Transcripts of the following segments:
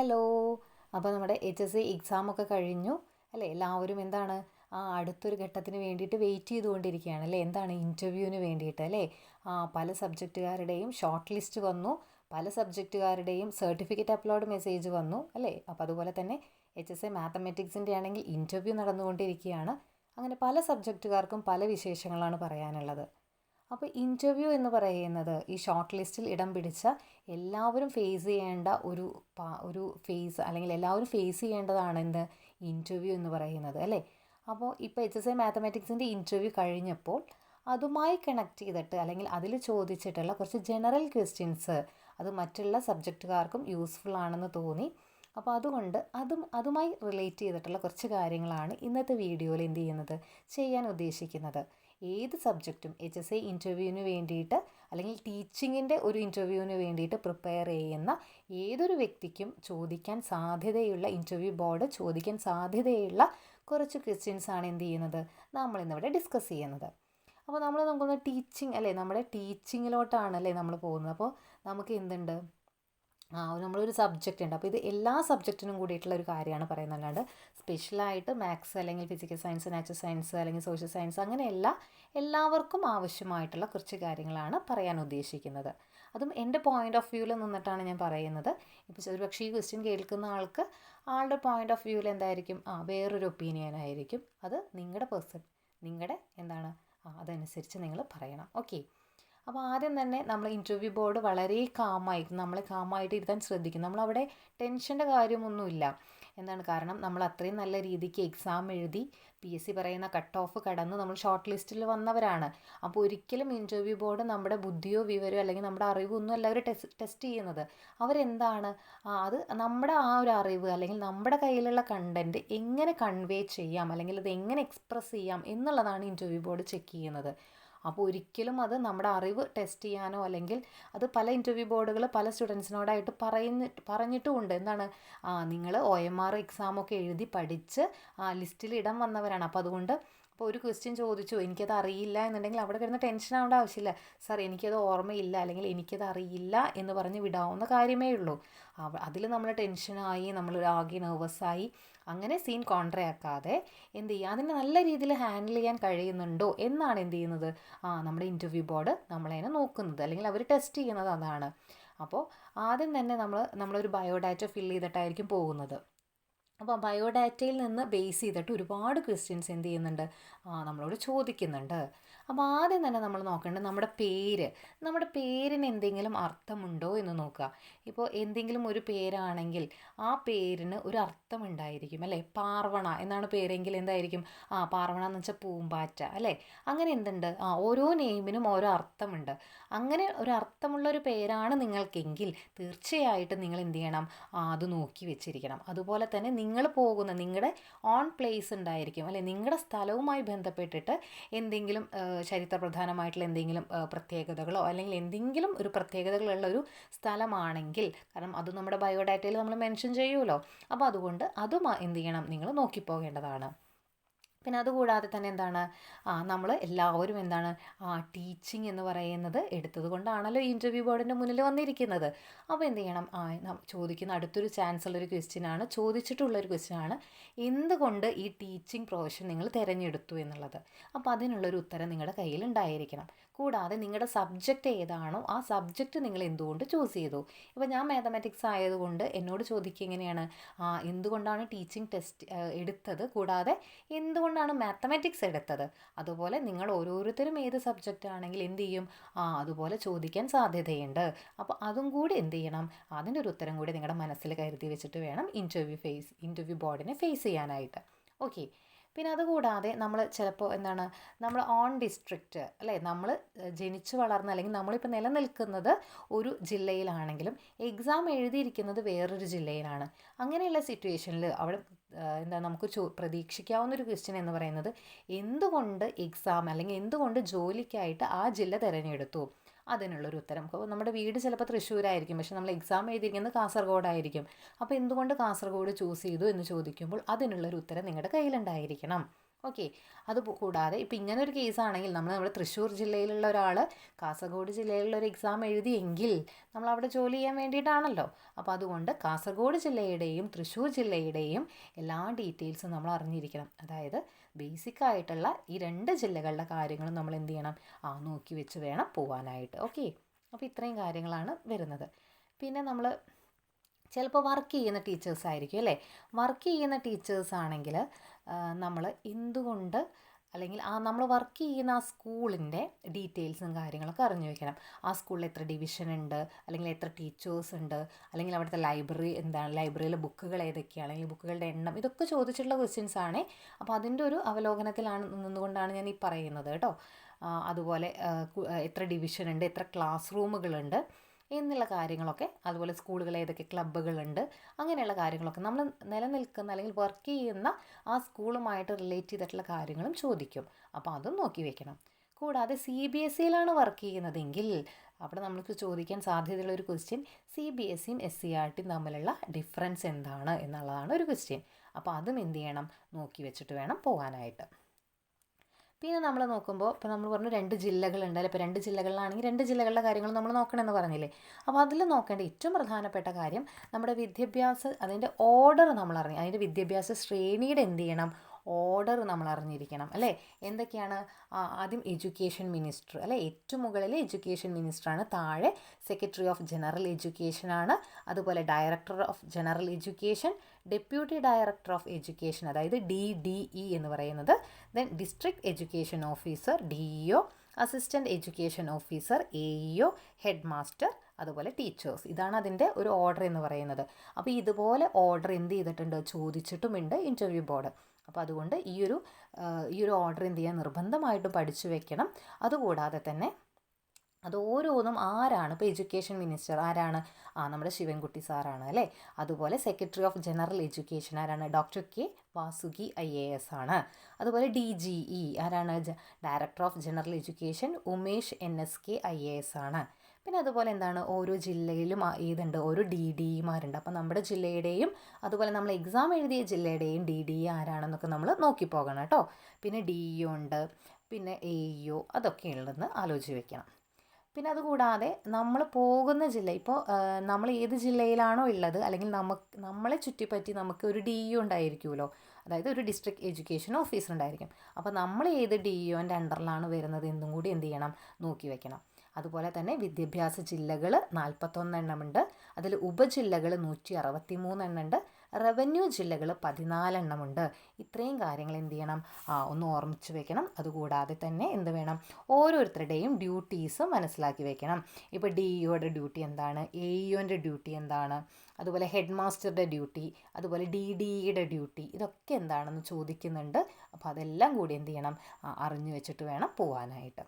Hello. അപ്പോൾ നമ്മുടെ HSC എക്സാമൊക്കെ കഴിഞ്ഞു അല്ലേ? എല്ലാവരും എന്താണ് അടുത്തൊരു ഘട്ടത്തിന് വേണ്ടിയിട്ട് വെയിറ്റ് ചെയ്തുകൊണ്ടിരിക്കുകയാണ് അല്ലേ? എന്താണ് ഇൻ്റർവ്യൂവിന് വേണ്ടിയിട്ട് അല്ലേ? പല സബ്ജക്റ്റുകാരുടെയും ഷോർട്ട് ലിസ്റ്റ് വന്നു, പല സബ്ജക്റ്റുകാരുടെയും സർട്ടിഫിക്കറ്റ് അപ്ലോഡ് മെസ്സേജ് വന്നു അല്ലേ? അപ്പോൾ അതുപോലെ തന്നെ HSC മാത്തമാറ്റിക്സിൻ്റെ ആണെങ്കിൽ ഇൻ്റർവ്യൂ നടന്നുകൊണ്ടിരിക്കുകയാണ്. അങ്ങനെ പല സബ്ജക്റ്റുകാർക്കും പല വിശേഷങ്ങളാണ് പറയാനുള്ളത്. അപ്പോൾ ഇൻ്റർവ്യൂ എന്ന് പറയുന്നത് ഈ ഷോർട്ട് ലിസ്റ്റിൽ ഇടം പിടിച്ച എല്ലാവരും ഫേസ് ചെയ്യേണ്ട ഒരു ഫേസ്, അല്ലെങ്കിൽ എല്ലാവരും ഫേസ് ചെയ്യേണ്ടതാണ് ഇൻ്റർവ്യൂ എന്ന് പറയുന്നത് അല്ലേ? അപ്പോൾ ഇപ്പോൾ HSC മാത്തമാറ്റിക്സിൻ്റെ ഇൻ്റർവ്യൂ കഴിഞ്ഞപ്പോൾ അതുമായി കണക്ട് ചെയ്തിട്ട് അല്ലെങ്കിൽ അതിൽ ചോദിച്ചിട്ടുള്ള കുറച്ച് ജനറൽ ക്വസ്റ്റ്യൻസ് അത് മറ്റുള്ള സബ്ജക്റ്റുകാർക്കും യൂസ്ഫുൾ ആണെന്ന് തോന്നി. അപ്പോൾ അതുകൊണ്ട് അതുമായി റിലേറ്റ് ചെയ്തിട്ടുള്ള കുറച്ച് കാര്യങ്ങളാണ് ഇന്നത്തെ വീഡിയോയിൽ ചെയ്യാൻ ഉദ്ദേശിക്കുന്നത്. ഏത് സബ്ജക്റ്റും HSC ഇൻ്റർവ്യൂവിന് വേണ്ടിയിട്ട് അല്ലെങ്കിൽ ടീച്ചിങ്ങിൻ്റെ ഒരു ഇൻ്റർവ്യൂവിന് വേണ്ടിയിട്ട് പ്രിപ്പയർ ചെയ്യുന്ന ഏതൊരു വ്യക്തിക്കും ചോദിക്കാൻ സാധ്യതയുള്ള, ഇൻ്റർവ്യൂ ബോർഡ് ചോദിക്കാൻ സാധ്യതയുള്ള കുറച്ച് ക്വസ്റ്റ്യൻസാണ് നമ്മളിന്നിവിടെ ഡിസ്കസ് ചെയ്യുന്നത്. അപ്പോൾ നമുക്കൊന്ന് ടീച്ചിങ് അല്ലേ, നമ്മുടെ ടീച്ചിങ്ങിലോട്ടാണല്ലേ നമ്മൾ പോകുന്നത്. അപ്പോൾ നമുക്ക് നമ്മളൊരു സബ്ജക്റ്റ് ഉണ്ട്. അപ്പോൾ ഇത് എല്ലാ സബ്ജക്റ്റിനും കൂടിയിട്ടുള്ള ഒരു കാര്യമാണ് പറയുന്നത്, അല്ലാണ്ട് സ്പെഷ്യലായിട്ട് മാത്സ് അല്ലെങ്കിൽ ഫിസിക്കൽ സയൻസ്, നാച്ചുറൽ സയൻസ് അല്ലെങ്കിൽ സോഷ്യൽ സയൻസ് അങ്ങനെയല്ല, എല്ലാവർക്കും ആവശ്യമായിട്ടുള്ള കുറച്ച് കാര്യങ്ങളാണ് പറയാൻ ഉദ്ദേശിക്കുന്നത്. അതും എൻ്റെ പോയിൻ്റ് ഓഫ് വ്യൂവിൽ നിന്നിട്ടാണ് ഞാൻ പറയുന്നത്. ഇപ്പോൾ ഒരു പക്ഷേ ഈ ക്വസ്റ്റ്യൻ കേൾക്കുന്ന ആളുടെ പോയിൻ്റ് ഓഫ് വ്യൂവിൽ എന്തായിരിക്കും, വേറൊരു ഒപ്പീനിയൻ ആയിരിക്കും. അത് നിങ്ങളുടെ അതനുസരിച്ച് നിങ്ങൾ പറയണം. ഓക്കെ. അപ്പോൾ ആദ്യം തന്നെ നമ്മൾ ഇൻ്റർവ്യൂ ബോർഡ് വളരെ നമ്മളെ കാമായിട്ട് ഇരുത്താൻ ശ്രദ്ധിക്കും. നമ്മളവിടെ ടെൻഷൻ്റെ കാര്യമൊന്നുമില്ല. കാരണം നമ്മൾ അത്രയും നല്ല രീതിക്ക് എക്സാം എഴുതി PSC പറയുന്ന കട്ട് ഓഫ് കടന്ന് നമ്മൾ ഷോർട്ട് ലിസ്റ്റിൽ വന്നവരാണ്. അപ്പോൾ ഒരിക്കലും ഇൻ്റർവ്യൂ ബോർഡ് നമ്മുടെ ബുദ്ധിയോ വിവരമോ അല്ലെങ്കിൽ നമ്മുടെ അറിവോ ഒന്നും അല്ല അവർ ടെസ്റ്റ് ചെയ്യുന്നത്. അത് നമ്മുടെ ഒരു അറിവ് അല്ലെങ്കിൽ നമ്മുടെ കയ്യിലുള്ള കണ്ടൻറ്റ് എങ്ങനെ കൺവേ ചെയ്യാം അല്ലെങ്കിൽ അത് എങ്ങനെ എക്സ്പ്രസ് ചെയ്യാം എന്നുള്ളതാണ് ഇൻ്റർവ്യൂ ബോർഡ് ചെക്ക് ചെയ്യുന്നത്. അപ്പോൾ ഒരിക്കലും അത് നമ്മുടെ അറിവ് ടെസ്റ്റ് ചെയ്യാനോ, അല്ലെങ്കിൽ അത് പല ഇൻ്റർവ്യൂ ബോർഡുകൾ പല സ്റ്റുഡൻസിനോടായിട്ട് പറഞ്ഞിട്ടുമുണ്ട്. നിങ്ങൾ OMR എക്സാമൊക്കെ എഴുതി പഠിച്ച് ലിസ്റ്റിൽ ഇടം വന്നവരാണ്. അപ്പോൾ അതുകൊണ്ട് ഇപ്പോൾ ഒരു ക്വസ്റ്റ്യൻ ചോദിച്ചു, എനിക്കത് അറിയില്ല എന്നുണ്ടെങ്കിൽ അവിടെ കിടന്ന് ടെൻഷൻ ആവേണ്ട ആവശ്യമില്ല. സാർ എനിക്കത് ഓർമ്മയില്ല അല്ലെങ്കിൽ എനിക്കത് അറിയില്ല എന്ന് പറഞ്ഞ് വിടാവുന്ന കാര്യമേ ഉള്ളൂ. അതിൽ നമ്മൾ ടെൻഷനായി, നമ്മൾ ആകെ നെർവസായി അങ്ങനെ സീൻ കോൺട്രയാക്കാതെ അതിനെ നല്ല രീതിയിൽ ഹാൻഡിൽ ചെയ്യാൻ കഴിയുന്നുണ്ടോ എന്നാണ് നമ്മുടെ ഇൻ്റർവ്യൂ ബോർഡ് നമ്മളതിനെ നോക്കുന്നത്, അല്ലെങ്കിൽ അവർ ടെസ്റ്റ് ചെയ്യുന്നത് അതാണ്. അപ്പോൾ ആദ്യം തന്നെ നമ്മളൊരു ബയോഡാറ്റ ഫില്ല് ചെയ്തിട്ടായിരിക്കും പോകുന്നത്. അപ്പോൾ ബയോഡാറ്റയിൽ നിന്ന് ബേസ് ചെയ്തിട്ട് ഒരുപാട് ക്വസ്റ്റ്യൻസ് നമ്മളോട് ചോദിക്കുന്നുണ്ട്. അപ്പോൾ ആദ്യം തന്നെ നമ്മൾ നോക്കേണ്ടത് നമ്മുടെ പേരിന് എന്തെങ്കിലും അർത്ഥമുണ്ടോ എന്ന് നോക്കുക. ഇപ്പോൾ എന്തെങ്കിലും ഒരു പേരാണെങ്കിൽ ആ പേരിന് ഒരു അർത്ഥം ഉണ്ടായിരിക്കും അല്ലേ? പാർവണ എന്നാണ് പേരെങ്കിൽ എന്തായിരിക്കും? പാർവണ എന്ന് വെച്ചാൽ പൂമ്പാറ്റ അല്ലേ? അങ്ങനെ ഓരോ നെയിമിനും ഓരോ അർത്ഥമുണ്ട്. അങ്ങനെ ഒരു അർത്ഥമുള്ളൊരു പേരാണ് നിങ്ങൾക്കെങ്കിൽ തീർച്ചയായിട്ടും നിങ്ങൾ അത് നോക്കി വെച്ചിരിക്കണം. അതുപോലെ തന്നെ നിങ്ങളുടെ ഓൺ പ്ലേസ് ഉണ്ടായിരിക്കും അല്ലെ? നിങ്ങളുടെ സ്ഥലവുമായി ബന്ധപ്പെട്ടിട്ട് എന്തെങ്കിലും ചരിത്രപ്രധാനമായിട്ടുള്ള എന്തെങ്കിലും പ്രത്യേകതകളോ അല്ലെങ്കിൽ എന്തെങ്കിലും ഒരു പ്രത്യേകതകളുള്ള ഒരു സ്ഥലമാണെങ്കിൽ, കാരണം അത് നമ്മുടെ ബയോഡാറ്റയിൽ നമ്മൾ മെൻഷൻ ചെയ്യുമല്ലോ, അപ്പോൾ അതുകൊണ്ട് അതും നിങ്ങൾ നോക്കിപ്പോകേണ്ടതാണ്. പിന്നെ അതുകൂടാതെ തന്നെ നമ്മൾ എല്ലാവരും ടീച്ചിങ് എന്ന് പറയുന്നത് എടുത്തത് കൊണ്ടാണല്ലോ ഇൻ്റർവ്യൂ ബോർഡിൻ്റെ മുന്നിൽ വന്നിരിക്കുന്നത്. അപ്പോൾ ചോദിക്കുന്ന അടുത്തൊരു ചാൻസ് ഉള്ളൊരു ക്വസ്റ്റ്യനാണ്, ചോദിച്ചിട്ടുള്ളൊരു ക്വസ്റ്റ്യനാണ്, എന്തുകൊണ്ട് ഈ ടീച്ചിങ് പ്രൊഫഷൻ നിങ്ങൾ തിരഞ്ഞെടുത്തു എന്നുള്ളത്. അപ്പോൾ അതിനുള്ളൊരു ഉത്തരം നിങ്ങളുടെ കയ്യിലുണ്ടായിരിക്കണം. കൂടാതെ നിങ്ങളുടെ സബ്ജക്റ്റ് ഏതാണോ ആ സബ്ജക്റ്റ് നിങ്ങൾ എന്തുകൊണ്ട് ചൂസ് ചെയ്തു. ഇപ്പോൾ ഞാൻ മാത്തമാറ്റിക്സ് ആയതുകൊണ്ട് എന്നോട് ചോദിക്കുക എങ്ങനെയാണ്, എന്തുകൊണ്ടാണ് ടീച്ചിങ് ടെസ്റ്റ് എടുത്തത്, കൂടാതെ എന്തുകൊണ്ടാണ് മാത്തമാറ്റിക്സ് എടുത്തത്. അതുപോലെ നിങ്ങൾ ഓരോരുത്തരും ഏത് സബ്ജക്റ്റ് ആണെങ്കിൽ അതുപോലെ ചോദിക്കാൻ സാധ്യതയുണ്ട്. അപ്പോൾ അതും കൂടി അതിൻ്റെ ഒരു ഉത്തരം കൂടി നിങ്ങളുടെ മനസ്സിൽ കരുതി വെച്ചിട്ട് വേണം ഇൻ്റർവ്യൂ ബോർഡിനെ ഫേസ് ചെയ്യാനായിട്ട്. ഓക്കെ. പിന്നെ അതുകൂടാതെ നമ്മൾ ചിലപ്പോൾ നമ്മൾ ഓൺ ഡിസ്ട്രിക്റ്റ് അല്ലേ, നമ്മൾ ജനിച്ചു വളർന്ന അല്ലെങ്കിൽ നമ്മളിപ്പോൾ നിലനിൽക്കുന്നത് ഒരു ജില്ലയിലാണെങ്കിലും എക്സാം എഴുതിയിരിക്കുന്നത് വേറൊരു ജില്ലയിലാണ്. അങ്ങനെയുള്ള സിറ്റുവേഷനിൽ അവിടെ നമുക്ക് പ്രതീക്ഷിക്കാവുന്നൊരു ക്വസ്റ്റ്യൻ എന്ന് പറയുന്നത്, എന്തുകൊണ്ട് എക്സാം അല്ലെങ്കിൽ എന്തുകൊണ്ട് ജോലിക്കായിട്ട് ആ ജില്ല തിരഞ്ഞെടുത്തു. അതിനുള്ളൊരു ഉത്തരം. അപ്പോൾ നമ്മുടെ വീട് ചിലപ്പോൾ തൃശ്ശൂരായിരിക്കും, പക്ഷെ നമ്മൾ എക്സാം എഴുതിയിരിക്കുന്നത് കാസർഗോഡായിരിക്കും. അപ്പോൾ എന്തുകൊണ്ട് കാസർഗോഡ് ചൂസ് ചെയ്തു എന്ന് ചോദിക്കുമ്പോൾ അതിനുള്ളൊരു ഉത്തരം നിങ്ങളുടെ കയ്യിലുണ്ടായിരിക്കണം. ഓക്കെ. അത് കൂടാതെ ഇപ്പം ഇങ്ങനെ ഒരു കേസാണെങ്കിൽ നമ്മുടെ തൃശ്ശൂർ ജില്ലയിലുള്ള ഒരാൾ കാസർഗോഡ് ജില്ലയിലുള്ള ഒരു എക്സാം എഴുതിയെങ്കിൽ നമ്മൾ അവിടെ ജോലി ചെയ്യാൻ വേണ്ടിയിട്ടാണല്ലോ. അപ്പോൾ അതുകൊണ്ട് കാസർഗോഡ് ജില്ലയുടെയും തൃശ്ശൂർ ജില്ലയുടെയും എല്ലാ ഡീറ്റെയിൽസും നമ്മൾ അറിഞ്ഞിരിക്കണം. അതായത് ബേസിക് ആയിട്ടുള്ള ഈ 2 ജില്ലകളുടെ കാര്യങ്ങളും നമ്മൾ എന്ത് ചെയ്യണം, നോക്കി വെച്ച് വേണം പോകാനായിട്ട്. ഓക്കെ. അപ്പോൾ ഇത്രയും കാര്യങ്ങളാണ് വരുന്നത്. പിന്നെ നമ്മൾ ചിലപ്പോൾ വർക്ക് ചെയ്യുന്ന ടീച്ചേഴ്സ് ആയിരിക്കും അല്ലേ. വർക്ക് ചെയ്യുന്ന ടീച്ചേഴ്സ് ആണെങ്കിൽ നമ്മൾ എന്തുകൊണ്ട്, അല്ലെങ്കിൽ നമ്മൾ വർക്ക് ചെയ്യുന്ന ആ സ്കൂളിൻ്റെ ഡീറ്റെയിൽസും കാര്യങ്ങളൊക്കെ അറിഞ്ഞു വെക്കണം. ആ സ്കൂളിൽ എത്ര ഡിവിഷൻ ഉണ്ട്, അല്ലെങ്കിൽ എത്ര ടീച്ചേഴ്സ് ഉണ്ട്, അല്ലെങ്കിൽ അവിടുത്തെ ലൈബ്രറി എന്താണ്, ലൈബ്രറിയിലെ ബുക്കുകൾ ഏതൊക്കെയാണ്, അല്ലെങ്കിൽ ബുക്കുകളുടെ എണ്ണം, ഇതൊക്കെ ചോദിച്ചിട്ടുള്ള ക്വസ്റ്റ്യൻസ് ആണ്. അപ്പോൾ അതിൻ്റെ ഒരു അവലോകനത്തിലാണ് നിന്നുകൊണ്ടാണ് ഞാൻ ഈ പറയുന്നത് കേട്ടോ. അതുപോലെ എത്ര ഡിവിഷൻ ഉണ്ട്, എത്ര ക്ലാസ് റൂമുകളുണ്ട് എന്നുള്ള കാര്യങ്ങളൊക്കെ, അതുപോലെ സ്കൂളുകൾ ഏതൊക്കെ ക്ലബ്ബുകളുണ്ട്, അങ്ങനെയുള്ള കാര്യങ്ങളൊക്കെ നമ്മൾ നിലനിൽക്കുന്ന അല്ലെങ്കിൽ വർക്ക് ചെയ്യുന്ന ആ സ്കൂളുമായിട്ട് റിലേറ്റ് ചെയ്തിട്ടുള്ള കാര്യങ്ങളും ചോദിക്കും. അപ്പോൾ അതും നോക്കി വെക്കണം. കൂടാതെ CBSEയിലാണ് വർക്ക് ചെയ്യുന്നതെങ്കിൽ അവിടെ നമുക്ക് ചോദിക്കാൻ സാധ്യതയുള്ള ഒരു ക്വസ്റ്റ്യൻ CBSEയും SCERTയും തമ്മിലുള്ള ഡിഫറൻസ് എന്താണ് എന്നുള്ളതാണ് ഒരു ക്വസ്റ്റ്യൻ. അപ്പോൾ അതും എന്ത് ചെയ്യണം, നോക്കി വെച്ചിട്ട് വേണം പോകാനായിട്ട്. പിന്നെ നമ്മൾ നോക്കുമ്പോൾ ഇപ്പോൾ നമ്മൾ പറഞ്ഞു 2 ജില്ലകളുണ്ട് അല്ലേ. ഇപ്പോൾ 2 ജില്ലകളിലാണെങ്കിൽ 2 ജില്ലകളുടെ കാര്യങ്ങൾ നമ്മൾ നോക്കണമെന്ന് പറഞ്ഞില്ലേ. അപ്പോൾ അതിൽ നോക്കേണ്ട ഏറ്റവും പ്രധാനപ്പെട്ട കാര്യം നമ്മുടെ അതിൻ്റെ ഓർഡർ നമ്മൾ അറിഞ്ഞു, അതിൻ്റെ വിദ്യാഭ്യാസ ശ്രേണിയുടെ എന്ത് ചെയ്യണം, ഓർഡർ നമ്മൾ അറിഞ്ഞിരിക്കണം അല്ലേ. എന്തൊക്കെയാണ്, ആദ്യം എഡ്യൂക്കേഷൻ മിനിസ്റ്റർ അല്ലേ, ഏറ്റവും മുകളിൽ എഡ്യൂക്കേഷൻ മിനിസ്റ്ററാണ്, താഴെ സെക്രട്ടറി ഓഫ് ജനറൽ എഡ്യൂക്കേഷനാണ്, അതുപോലെ director of general education, deputy director of education അതായത് DDE എന്ന് പറയുന്നത്, then district education officer DEO, assistant education officer AEO, head master, അതുപോലെ ടീച്ചേഴ്സ്. ഇതാണ് അതിൻ്റെ ഒരു ഓർഡർ എന്ന് പറയുന്നത്. അപ്പോൾ ഇതുപോലെ ഓർഡർ എന്ത് ചെയ്തിട്ടുണ്ട്, ചോദിച്ചിട്ടുമുണ്ട് ഇൻ്റർവ്യൂ ബോർഡ്. അപ്പോൾ അതുകൊണ്ട് ഈ ഒരു ഓർഡർ എന്ത് ചെയ്യാൻ നിർബന്ധമായിട്ടും പഠിച്ചു വെക്കണം. അതുകൂടാതെ തന്നെ അത് ഓരോന്നും ആരാണ്, ഇപ്പോൾ എഡ്യൂക്കേഷൻ മിനിസ്റ്റർ ആരാണ്, നമ്മുടെ ശിവൻകുട്ടി സാറാണ് അല്ലേ. അതുപോലെ സെക്രട്ടറി ഓഫ് ജനറൽ എഡ്യൂക്കേഷൻ ആരാണ്, ഡോക്ടർ K. വാസുകി IAS ആണ്. അതുപോലെ DGE ആരാണ്, director of general education Umesh NSK IAS ആണ്. പിന്നെ അതുപോലെ എന്താണ്, ഓരോ ജില്ലയിലും ഏതുണ്ട്, ഓരോ DDEമാരുണ്ട്. അപ്പോൾ നമ്മുടെ ജില്ലയുടെയും അതുപോലെ നമ്മൾ എക്സാം എഴുതിയ ജില്ലയുടെയും DDE ആരാണെന്നൊക്കെ നമ്മൾ നോക്കിപ്പോകണം കേട്ടോ. പിന്നെ DEO ഉണ്ട്, പിന്നെ AEO, അതൊക്കെ ഉള്ളതെന്ന് ആലോചിച്ച് വെക്കണം. പിന്നെ അതുകൂടാതെ നമ്മൾ പോകുന്ന ജില്ല, ഇപ്പോൾ നമ്മൾ ഏത് ജില്ലയിലാണോ ഉള്ളത്, അല്ലെങ്കിൽ നമ്മളെ ചുറ്റിപ്പറ്റി നമുക്ക് ഒരു DEO ഉണ്ടായിരിക്കുമല്ലോ, അതായത് ഒരു ഡിസ്ട്രിക്ട് എഡ്യൂക്കേഷൻ ഓഫീസർ ഉണ്ടായിരിക്കും. അപ്പോൾ നമ്മൾ ഏത് DEOൻ്റെ അണ്ടറിലാണ് വരുന്നത് എന്നും കൂടി എന്ത് ചെയ്യണം, നോക്കി വെക്കണം. അതുപോലെ തന്നെ വിദ്യാഭ്യാസ ജില്ലകൾ 41 എണ്ണമുണ്ട്, അതിൽ ഉപജില്ലകൾ 163 എണ്ണമുണ്ട്, റവന്യൂ ജില്ലകൾ 14 എണ്ണമുണ്ട്. ഇത്രയും കാര്യങ്ങൾ എന്ത് ചെയ്യണം, ഒന്ന് ഓർമ്മിച്ച് വെക്കണം. അതുകൂടാതെ തന്നെ എന്ത് വേണം, ഓരോരുത്തരുടെയും ഡ്യൂട്ടീസ് മനസ്സിലാക്കി വെക്കണം. ഇപ്പോൾ DEOയുടെ ഡ്യൂട്ടി എന്താണ്, AEOൻ്റെ ഡ്യൂട്ടി എന്താണ്, അതുപോലെ ഹെഡ് മാസ്റ്ററുടെ ഡ്യൂട്ടി, അതുപോലെ DDEയുടെ ഡ്യൂട്ടി, ഇതൊക്കെ എന്താണെന്ന് ചോദിക്കുന്നുണ്ട്. അപ്പോൾ അതെല്ലാം കൂടി എന്ത് ചെയ്യണം, അറിഞ്ഞു വെച്ചിട്ട് വേണം പോകാനായിട്ട്.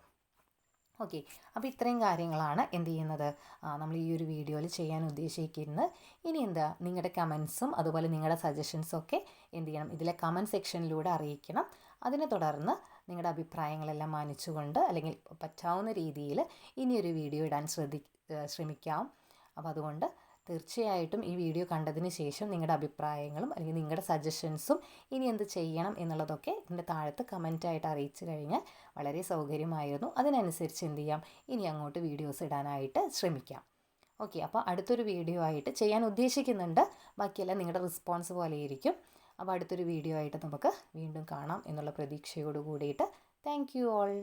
ഓക്കെ. അപ്പോൾ ഇത്രയും കാര്യങ്ങളാണ് എന്ത് ചെയ്യുന്നത്, നമ്മൾ ഈ ഒരു വീഡിയോയിൽ ചെയ്യാൻ ഉദ്ദേശിക്കുന്നത്. ഇനി എന്താ, നിങ്ങളുടെ കമൻസും അതുപോലെ നിങ്ങളുടെ സജഷൻസൊക്കെ എന്ത് ചെയ്യണം, ഇതിലെ കമൻറ്റ് സെക്ഷനിലൂടെ അറിയിക്കണം. അതിനെ തുടർന്ന് നിങ്ങളുടെ അഭിപ്രായങ്ങളെല്ലാം മാനിച്ചുകൊണ്ട്, അല്ലെങ്കിൽ പറ്റാവുന്ന രീതിയിൽ ഇനിയൊരു വീഡിയോ ഇടാൻ ശ്രമിക്കാം. അപ്പോൾ അതുകൊണ്ട് തീർച്ചയായിട്ടും ഈ വീഡിയോ കണ്ടതിന് ശേഷം നിങ്ങളുടെ അഭിപ്രായങ്ങളും അല്ലെങ്കിൽ നിങ്ങളുടെ സജഷൻസും ഇനി എന്ത് ചെയ്യണം എന്നുള്ളതൊക്കെ ഇതിൻ്റെ താഴത്ത് കമൻറ്റായിട്ട് അറിയിച്ചു കഴിഞ്ഞാൽ വളരെ സൗകര്യമായിരുന്നു. അതിനനുസരിച്ച് എന്ത് ചെയ്യാം, ഇനി അങ്ങോട്ട് വീഡിയോസ് ഇടാനായിട്ട് ശ്രമിക്കാം. ഓക്കെ. അപ്പോൾ അടുത്തൊരു വീഡിയോ ആയിട്ട് ചെയ്യാൻ ഉദ്ദേശിക്കുന്നുണ്ട്. ബാക്കിയെല്ലാം നിങ്ങളുടെ റെസ്പോൺസ് പോലെ ഇരിക്കും. അപ്പോൾ അടുത്തൊരു വീഡിയോ ആയിട്ട് നമുക്ക് വീണ്ടും കാണാം എന്നുള്ള പ്രതീക്ഷയോട് കൂടിയിട്ട് താങ്ക് യു ഓൾ.